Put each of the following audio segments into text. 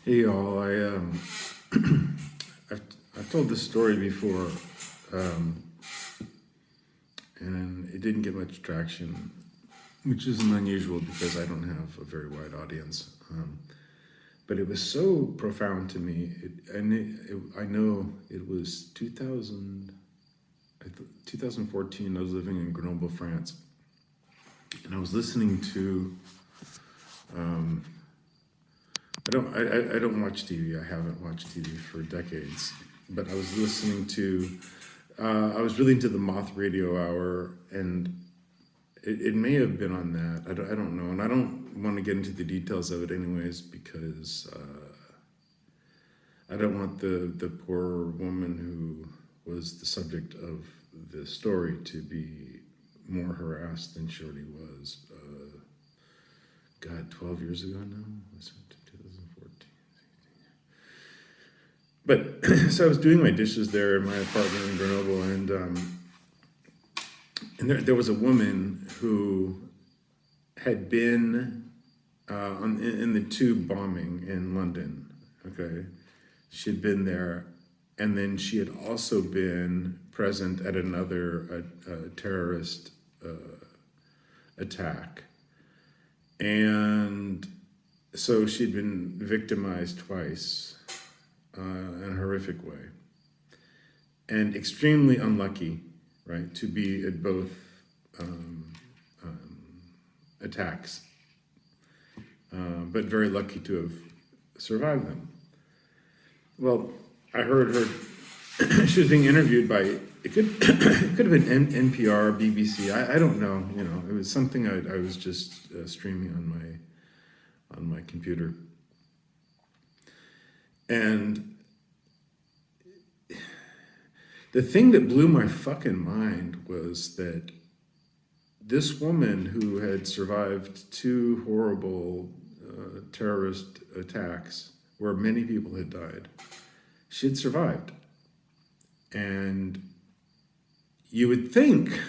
Hey y'all, I've told this story before, um, and it didn't get much traction, which isn't unusual because I don't have a very wide audience. But it was so profound to me. I know it was 2014. I was living in Grenoble, France, and I was listening to. I don't watch TV. I haven't watched TV for decades. But I was listening to. I was really into the Moth Radio Hour, and it may have been on that. I don't know, and I don't want to get into the details of it, anyways, because I don't want the poor woman who was the subject of the story to be more harassed than she already was. God, 12 years ago now? Was it 2014? But so I was doing my dishes there in my apartment in Grenoble, and there was a woman who had been in the tube bombing in London. Okay, she had been there, and then she had also been present at another terrorist attack, and so she'd been victimized twice in a horrific way, and extremely unlucky, right, to be at both attacks, but very lucky to have survived them. Well, I heard her. She was being interviewed by it could have been NPR, BBC. I don't know. You know, it was something I was just streaming on my computer, and the thing that blew my fucking mind was that this woman who had survived two horrible terrorist attacks where many people had died, she had survived. And you would think,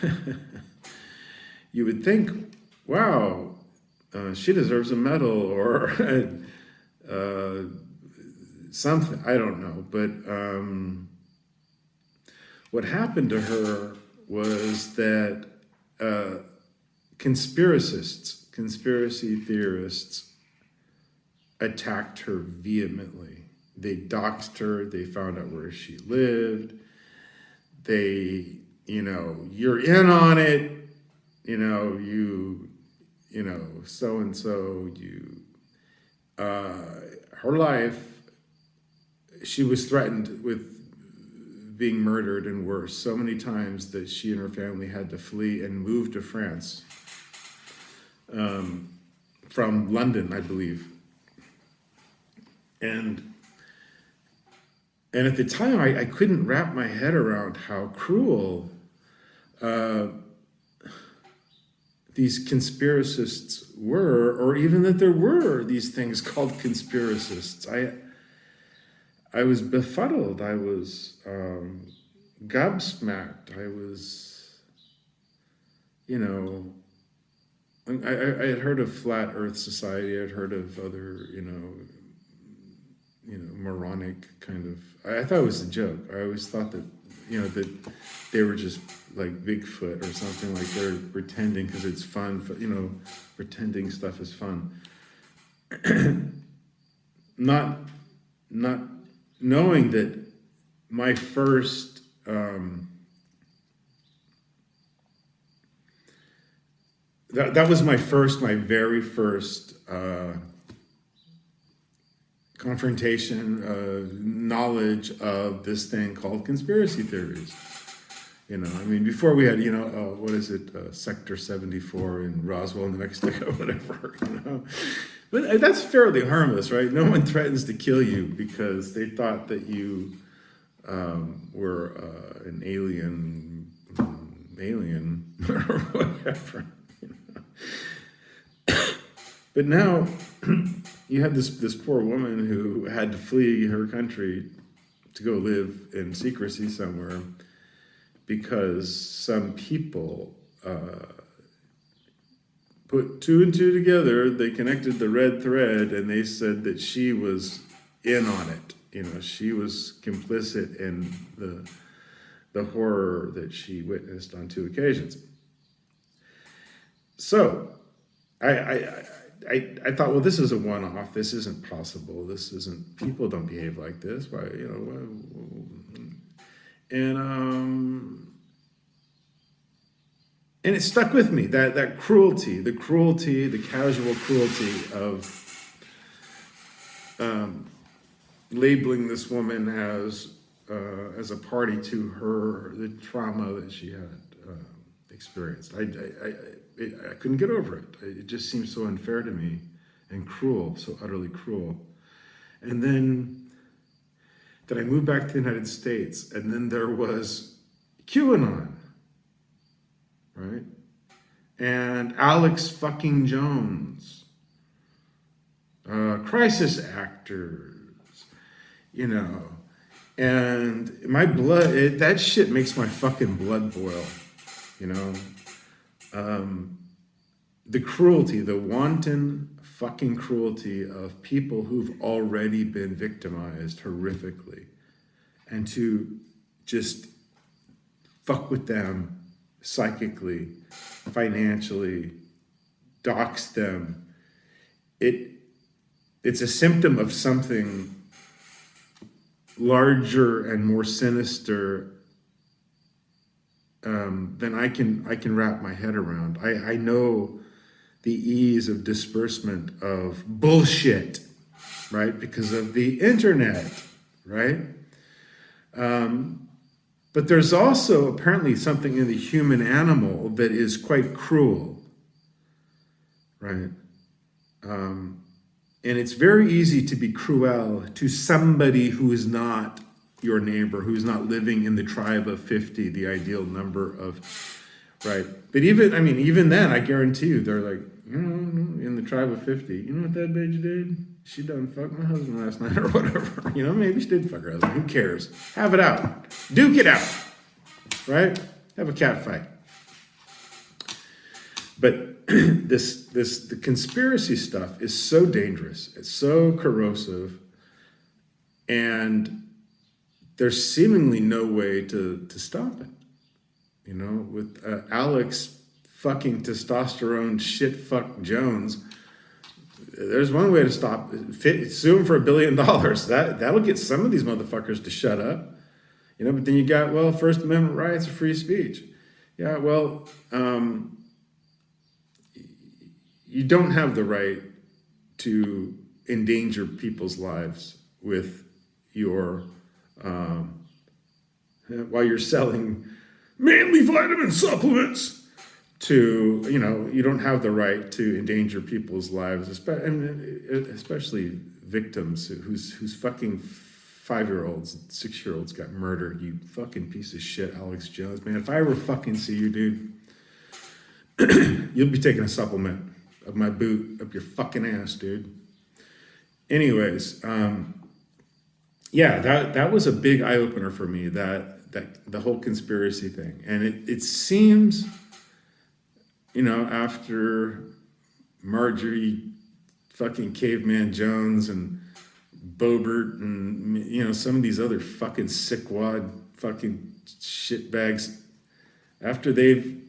wow, she deserves a medal or something. I don't know. But what happened to her was that conspiracy theorists attacked her vehemently. They doxed her, they found out where she lived, you're in on it, so and so, her life, she was threatened with being murdered and worse so many times that she and her family had to flee and move to France from London, I believe. And at the time, I couldn't wrap my head around how cruel these conspiracists were, or even that there were these things called conspiracists. I was befuddled. I was gobsmacked. I was, I had heard of Flat Earth Society. I'd heard of other, moronic kind of. I thought it was a joke. I always thought that, that they were just like Bigfoot or something, like they're pretending because it's fun. Pretending stuff is fun. Not knowing that my first that was my very first confrontation, knowledge of this thing called conspiracy theories. Before we had, what is it, Sector 74 in Roswell, New Mexico, whatever, But that's fairly harmless, right? No one threatens to kill you because they thought that you were an alien or whatever. But now you have this poor woman who had to flee her country to go live in secrecy somewhere because some people put two and two together. They connected the red thread and they said that she was in on it. She was complicit in the horror that she witnessed on 2 occasions. So I thought, well, this is a one-off. This isn't possible. This isn't. People don't behave like this. Why, and it stuck with me, that cruelty, the casual cruelty of labeling this woman as a party to the trauma that she had experienced. I couldn't get over it. It just seemed so unfair to me and cruel, so utterly cruel. And then I moved back to the United States, and then there was QAnon, right? And Alex fucking Jones, crisis actors, and my blood, that shit makes my fucking blood boil, the cruelty, the wanton fucking cruelty of people who've already been victimized horrifically, and to just fuck with them psychically, financially, dox them. It's a symptom of something larger and more sinister than I can wrap my head around. I know the ease of disbursement of bullshit, right? Because of the internet, right? But there's also apparently something in the human animal that is quite cruel, right? And it's very easy to be cruel to somebody who is not your neighbor, who's not living in the tribe of 50, the ideal number of, right? But even then, I guarantee you, they're like, in the tribe of 50, you know what that bitch did? She done fucked my husband last night or whatever. Maybe she did fuck her husband. Who cares? Have it out. Duke it out. Right? Have a cat fight. But the conspiracy stuff is so dangerous. It's so corrosive. And there's seemingly no way to stop it. With Alex fucking testosterone shit fuck Jones, there's one way to stop it. Sue him for $1 billion. That'll get some of these motherfuckers to shut up. But then you got, First Amendment rights of free speech. Yeah, you don't have the right to endanger people's lives with your, while you're selling manly vitamin supplements to, you don't have the right to endanger people's lives, especially victims whose fucking 5-year-olds, 6-year-olds got murdered. You fucking piece of shit, Alex Jones, man. If I ever fucking see you, dude, you'll be taking a supplement of my boot up your fucking ass, dude. Anyways, that was a big eye-opener for me, that the whole conspiracy thing. And it seems, after Marjorie fucking Caveman Jones and Boebert and, some of these other fucking sickwad fucking shitbags, after they've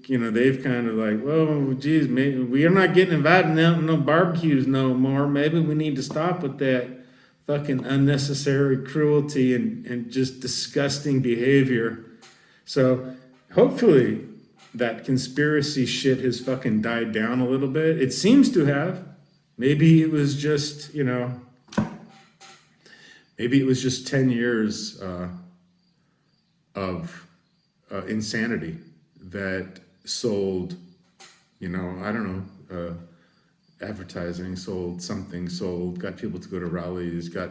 kind of like, well, geez, maybe we are not getting invited out to no barbecues no more. Maybe we need to stop with that fucking unnecessary cruelty and just disgusting behavior. So hopefully that conspiracy shit has fucking died down a little bit. It seems to have. Maybe it was just, maybe it was just 10 years of insanity that sold, I don't know, advertising, sold something, got people to go to rallies, got,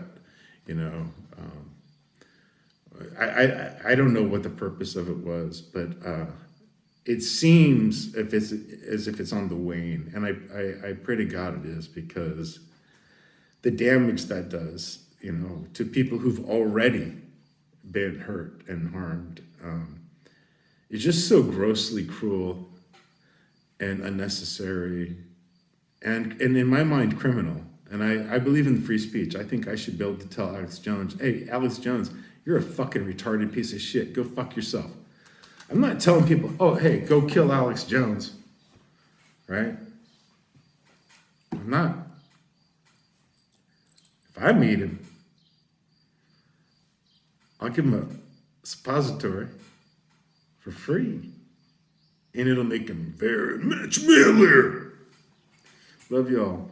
I don't know what the purpose of it was, but it seems as if it's on the wane. And I pray to God it is, because the damage that does, to people who've already been hurt and harmed, is just so grossly cruel and unnecessary and in my mind criminal. And I believe in free speech. I think I should be able to tell Alex Jones, hey, Alex Jones, you're a fucking retarded piece of shit. Go fuck yourself. I'm not telling people, oh, hey, go kill Alex Jones, right? I'm not. If I meet him, I'll give him a suppository for free. And it'll make him very much manlier. Love y'all.